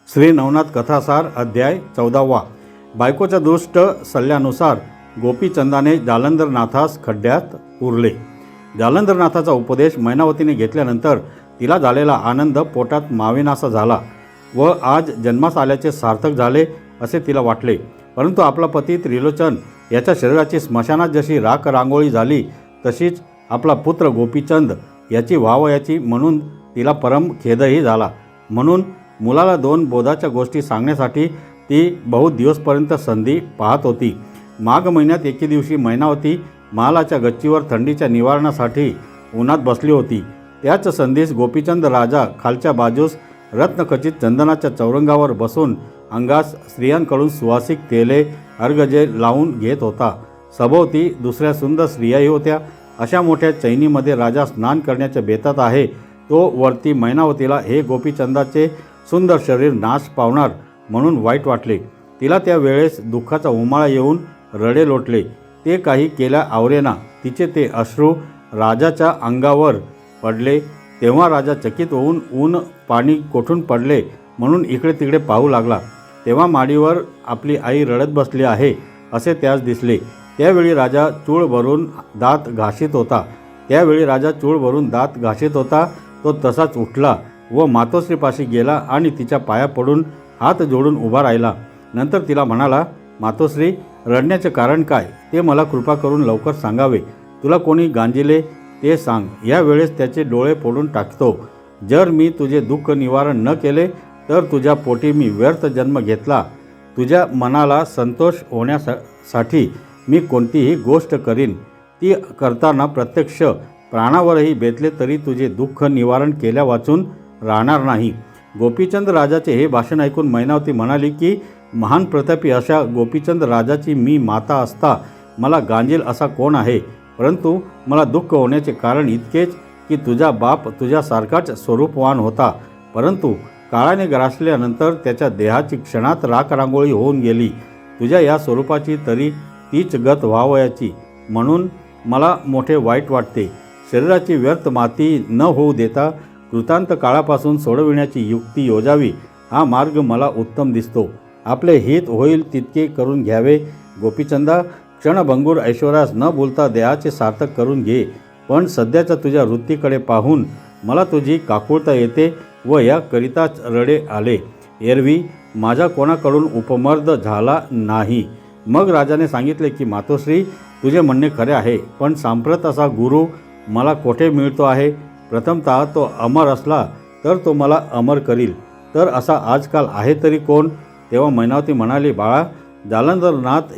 श्री नवनाथ कथासार अध्याय 14वा। बायकोच्या दुष्ट सल्ल्यानुसार गोपीचंदाने जालंधरनाथास खड्ड्यात पुरले। जालंधरनाथाचा उपदेश मैनावतीने घेतल्यानंतर तिला झालेला आनंद पोटात मावेनासा झाला व आज जन्मास आल्याचे सार्थक झाले असे तिला वाटले। परंतु आपला पती त्रिलोचन याच्या शरीराची स्मशानात जशी राख रांगोळी झाली तशीच आपला पुत्र गोपीचंद याची व्हावयाची म्हणून तिला परम खेदही झाला। म्हणून मुलाला 2 बोधाच्या गोष्टी सांगण्यासाठी ती बहुत दिवसपर्यंत संधी पाहत होती। माघ महिन्यात एके दिवशी मैनावती महालाच्या गच्चीवर थंडीच्या निवारणासाठी उन्हात बसली होती। त्याच संधीस गोपीचंद राजा खालच्या बाजूस रत्नखचित चंदनाच्या चौरंगावर बसून अंगास स्त्रियांकडून सुवासिक तेले अर्गजे लावून घेत होता। सभोवती दुसऱ्या सुंदर स्त्रियाही होत्या। अशा मोठ्या चैनीमध्ये राजा स्नान करण्याच्या बेतात आहे तो वरती मैनावतीला हे गोपीचंदाचे सुंदर शरीर नाश पावणार म्हणून वाईट वाटले। तिला त्या वेळेस दुःखाचा उमाळा येऊन रडे लोटले। ते काही केल्या आवरेना। तिचे ते अश्रू राजाच्या अंगावर पडले तेव्हा राजा चकित होऊन ऊन पाणी कोठून पडले म्हणून इकडे तिकडे पाहू लागला। तेव्हा माडीवर आपली आई रडत बसली आहे असे त्यास दिसले। त्यावेळी राजा चूळ भरून दात घाशीत होता। तो तसाच उठला व मातोश्रीपाशी गेला आणि तिच्या पाया पडून हात जोडून उभा राहिला। नंतर तिला म्हणाला, मातोश्री, रडण्याचे कारण काय ते मला कृपा करून लवकर सांगावे। तुला कोणी गांजिले ते सांग, या वेळेस त्याचे डोळे फोडून टाकतो। जर मी तुझे दुःख निवारण न केले तर तुझ्या पोटी मी व्यर्थ जन्म घेतला। तुझ्या मनाला संतोष होण्यासाठी मी कोणतीही गोष्ट करीन। ती करताना प्रत्यक्ष प्राणावरही बेतले तरी तुझे दुःख निवारण केल्या वाचून राहणार नाही। गोपीचंद राजाचे हे भाषण ऐकून मैनावती म्हणाली की महान प्रतापी अशा गोपीचंद राजाची मी माता असता मला गांजेल असा कोण आहे। परंतु मला दुःख होण्याचे कारण इतकेच की तुझा बाप तुझ्यासारखाच स्वरूपवान होता, परंतु काळाने ग्रासल्यानंतर त्याच्या देहाची क्षणात राख रांगोळी होऊन गेली। तुझ्या या स्वरूपाची तरी तीच गत व्हावयाची म्हणून मला मोठे वाईट वाटते। शरीराची व्यर्थ माती न होऊ देता कृतांत काळापासून सोडविण्याची युक्ती योजावी हा मार्ग मला उत्तम दिसतो। आपले हित होईल तितके करून घ्यावे। गोपीचंदा, क्षणभंगूर ऐश्वर्यास न बोलता देहाचे सार्थक करून घे। पण सध्याच्या तुझ्या वृत्तीकडे पाहून मला तुझी काकुळता येते व याकरिताच रडे आले। एरवी माझा कोणाकडून उपमर्द झाला नाही। मग राजाने सांगितले की मातोश्री, तुझे म्हणणे खरे आहे, पण सांप्रत असा गुरु मला कोठे मिळतो आहे। प्रथमतः तो अमर असला तर तो मला अमर करील, तर असा आजकाल आहे तरी कोण। तेव्हा मैनावती म्हणाली, बाळा, जालंधरनाथ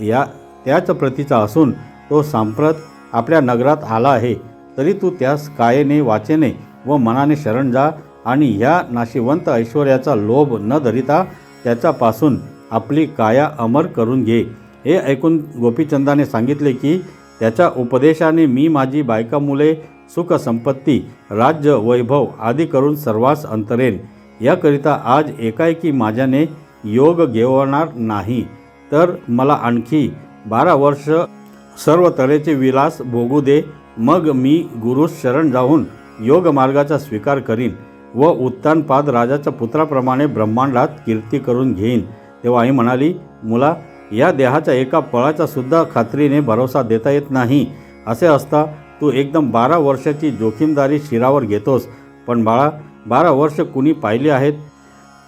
त्याच प्रतीचा असून तो सांप्रत आपल्या नगरात आला आहे, तरी तू त्यास कायेने वाचेने व मनाने शरण जा आणि ह्या नाशिवंत ऐश्वर्याचा लोभ न धरिता त्याच्यापासून आपली काया अमर करून घे। हे ऐकून गोपीचंदाने सांगितले की त्याच्या उपदेशाने मी माझी बायका मुले सुख संपत्ती राज्य वैभव आदी करून सर्वांस अंतरेन। याकरिता आज एकाएकी माझ्याने योग घेवणार नाही, तर मला आणखी 12 वर्ष सर्व तऱ्हेचे विलास भोगू दे। मग मी गुरुस शरण जाऊन योग मार्गाचा स्वीकार करीन व उत्तानपाद राजाच्या पुत्राप्रमाणे ब्रह्मांडात कीर्ती करून घेईन। तेव्हा आई म्हणाली, मुला, या देहाच्या एका पळाचा सुद्धा खात्रीने भरोसा देता येत नाही। असे असता तू एकदम 12 वर्षाची जोखीमदारी शिरावर घेतोस। पण बाळा, 12 वर्ष कुणी पाहिली आहेत?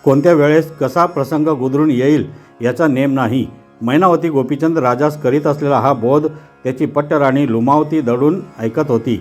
कोणत्या वेळेस कसा प्रसंग गुदरून येईल याचा नेम नाही। मैनावती गोपीचंद राजास करीत असलेला हा बोध त्याची पट्टराणी लुमावती दडून ऐकत होती।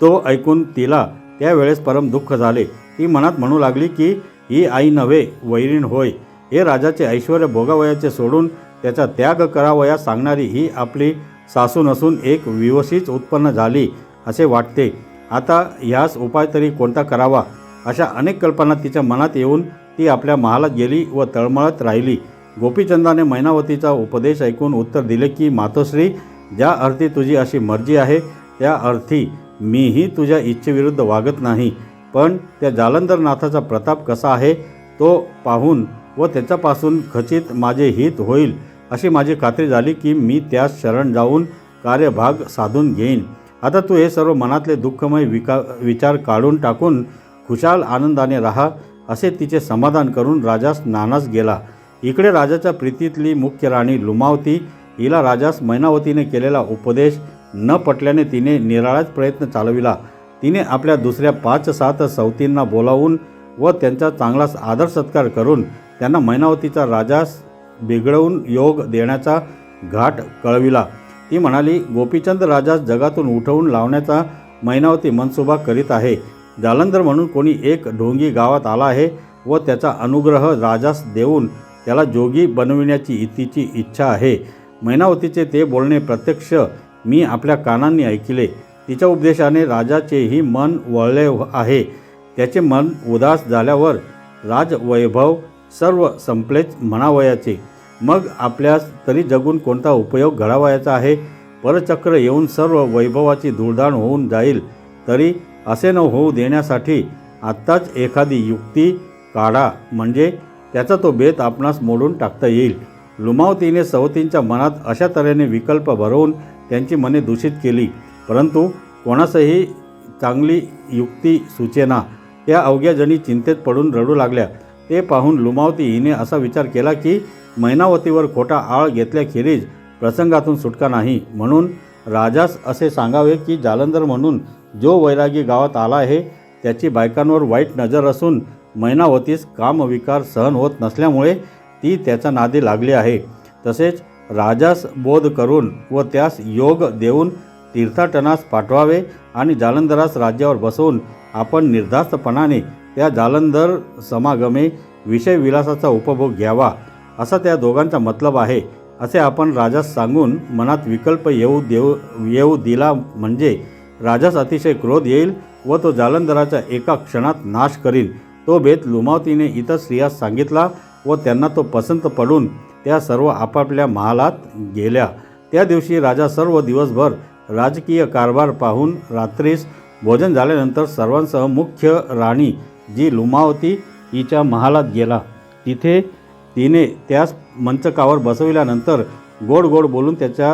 तो ऐकून तिला त्यावेळेस परम दुःख झाले। ती मनात म्हणू लागली की ही आई नव्हे, वैरीण होय। हे राजाचे ऐश्वर भोगावयाचे सोडून त्याचा त्याग करावया सांगणारी ही आपली सासू नसून एक विवशीच उत्पन्न झाली असे वाटते। आता ह्यास उपाय तरी कोणता करावा अशा अनेक कल्पना तिच्या मनात येऊन ती आपल्या महालात गेली व तळमळत राहिली। गोपीचंदाने मैनावतीचा उपदेश ऐकून उत्तर दिले की मातोश्री, ज्या अर्थी तुझी अशी मर्जी आहे त्या अर्थी मीही तुझ्या इच्छेविरुद्ध वागत नाही। पण त्या जालंधरनाथाचा प्रताप कसा आहे तो पाहून व त्याच्यापासून खचित माझे हित होईल अशी माझी खात्री झाली की मी त्यास शरण जाऊन कार्यभाग साधून घेईन। आता तू हे सर्व मनातले दुःखमय विचार काढून टाकून खुशाल आनंदाने राहा असे तिचे समाधान करून राजा स्नानास गेला. इकडे राजाच्या प्रीतीतली मुख्य राणी लुमावती हिला राजास मैनावतीने केलेला उपदेश न पटल्याने तिने निराळाच प्रयत्न चालविला. तिने आपल्या दुसऱ्या 5-7 सवतींना बोलावून व त्यांचा चांगलाच आदर सत्कार करून त्यांना मैनावतीचा राजास बिघडवून योग देण्याचा घाट कळविला. ती म्हणाली, गोपीचंद राजास जगातून उठवून लावण्याचा मैनावती मनसुबा करीत आहे. जालंधर म्हणून कोणी एक ढोंगी गावात आला आहे व त्याचा अनुग्रह राजास देऊन त्याला जोगी बनविण्याची तिची इच्छा आहे. मैनावतीचे ते बोलणे प्रत्यक्ष मी आपल्या कानांनी ऐकले. तिच्या उपदेशाने राजाचेही मन वळले आहे. त्याचे मन उदास झाल्यावर राजवैभव सर्व संपलेच म्हणावयाचे. मग आपल्यास तरी जगून कोणता उपयोग घडावयाचा आहे? परचक्र येऊन सर्व वैभवाची धूळधाण होऊन जाईल. तरी असे न होऊ देण्यासाठी आत्ताच एखादी युक्ती काढा, म्हणजे त्याचा तो बेत आपणास मोडून टाकता येईल. लुमावतीने सवतींच्या मनात अशा तऱ्हेने विकल्प भरवून त्यांची मने दूषित केली, परंतु कोणासही चांगली युक्ती सुचेना. त्या अवघ्या जणी चिंतेत पडून रडू लागल्या. ते पाहून लुमावती हिने असा विचार केला की मैनावतीवर खोटा आळ घेतल्याखेरीज प्रसंगातून सुटका नाही. म्हणून राजास असे सांगावे की जालंधर म्हणून जो वैरागी गावात आला आहे त्याची बायकांवर वाईट नजर असून मैनावतीस कामविकार सहन होत नसल्यामुळे ती त्याच्या नादी लागली आहे. तसेच राजास बोध करून व त्यास योग देऊन तीर्थाटनास पाठवावे आणि जालंधरास राज्यावर बसवून आपण निर्धास्तपणाने त्या जालंधर समागमे विषय विलासाचा उपभोग घ्यावा, असा त्या दोघांचा मतलब आहे. असे आपण राजास सांगून मनात विकल्प येऊ दिला म्हणजे राजास अतिशय क्रोध येईल व तो जालंधराच्या एका क्षणात नाश करीन. तो बेत लुमावतीने इतर स्त्रियास सांगितला व त्यांना तो पसंत पडून त्या सर्व आपापल्या महालात गेल्या. त्या दिवशी राजा सर्व दिवसभर राजकीय कारभार पाहून रात्रीस भोजन झाल्यानंतर सर्वांसह मुख्य राणी जी लुमावती हिच्या महालात गेला. तिथे तिने त्यास मंचकावर बसविल्यानंतर गोड गोड बोलून त्याच्या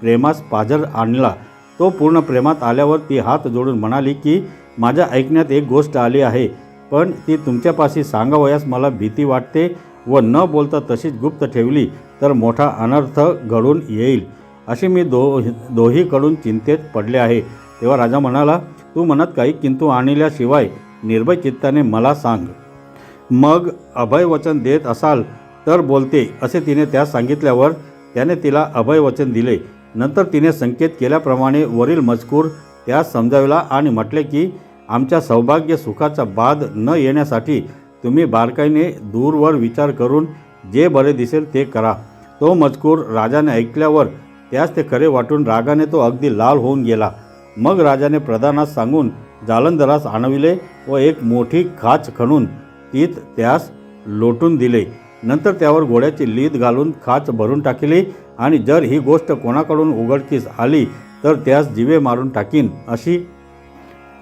प्रेमास पाझर आणला. तो पूर्ण प्रेमात आल्यावर ती हात जोडून म्हणाली की माझ्या ऐकण्यात एक गोष्ट आली आहे, पण ती तुमच्यापाशी सांगावयास मला भीती वाटते व न बोलता तशीच गुप्त ठेवली तर मोठा अनर्थ घडून येईल. अशी मी दोहीकडून चिंतेत पडले आहे. तेव्हा राजा म्हणाला, तू म्हणत काही किंतु आणल्याशिवाय निर्भय चित्ताने मला सांग. मग अभयवचन देत असाल तर बोलते, असे तिने त्यास सांगितल्यावर त्याने तिला अभयवचन दिले. नंतर तिने संकेत केल्याप्रमाणे वरील मजकूर त्यास समजावला आणि म्हटले की आमच्या सौभाग्य सुखाचा बाध न येण्यासाठी तुम्ही बारकाईने दूरवर विचार करून जे बरे दिसेल ते करा. तो मजकूर राजाने ऐकल्यावर त्यास ते खरे वाटून रागाने तो अगदी लाल होऊन गेला. मग राजाने प्रधानास सांगून जालंधरास आणविले व एक मोठी खाच खणून तीत त्यास लोटून दिले. नंतर त्यावर घोड्याची लीद घालून खाच भरून टाकली आणि जर ही गोष्ट कोणाकडून उघडकीस आली तर त्यास जीवे मारून टाकीन, अशी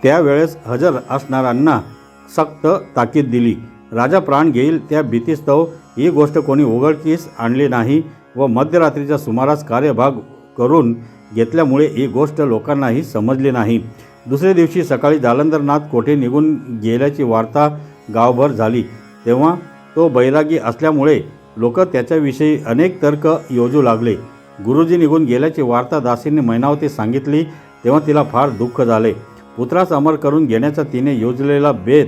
त्यावेळेस हजर असणाऱ्यांना सक्त ताकीद दिली. राजा प्राण घेईल त्या भीतीस्तव ही गोष्ट कोणी उघडकीस आणली नाही व मध्यरात्रीच्या सुमारास कार्यभाग करून घेतल्यामुळे ही गोष्ट लोकांनाही समजली नाही. दुसऱ्या दिवशी सकाळी जालंधरनाथ कोठे निघून गेल्याची वार्ता गावभर झाली. तेव्हा तो बैरागी असल्यामुळे लोक त्याच्याविषयी अनेक तर्क योजू लागले. गुरुजी निघून गेल्याची वार्ता दासींनी मैनावती सांगितली तेव्हा तिला फार दुःख झाले. पुत्रास अमर करून घेण्याचा तिने योजलेला बेत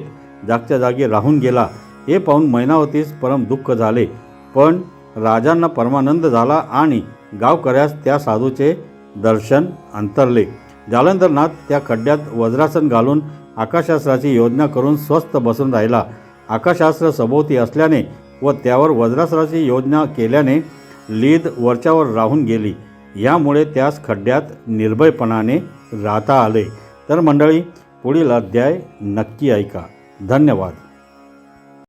जागच्या जागी राहून गेला. हे पाहून मैनावतीस परम दुःख झाले. पण राजांना परमानंद झाला आणि गावकऱ्यास त्या साधूचे दर्शन अंतरले. जालंधरनाथ त्या खड्ड्यात वज्रासन घालून आकाशास्त्राची योजना करून स्वस्थ बसून राहिला. आकाशास्त्र सभोवती असल्याने व त्यावर वज्रास्त्राची योजना केल्याने लीद वरच्यावर राहून गेली. यामुळे त्यास खड्ड्यात निर्भयपणाने राहता आले. तर मंडळी, पुढील अध्याय नक्की ऐका. धन्यवाद.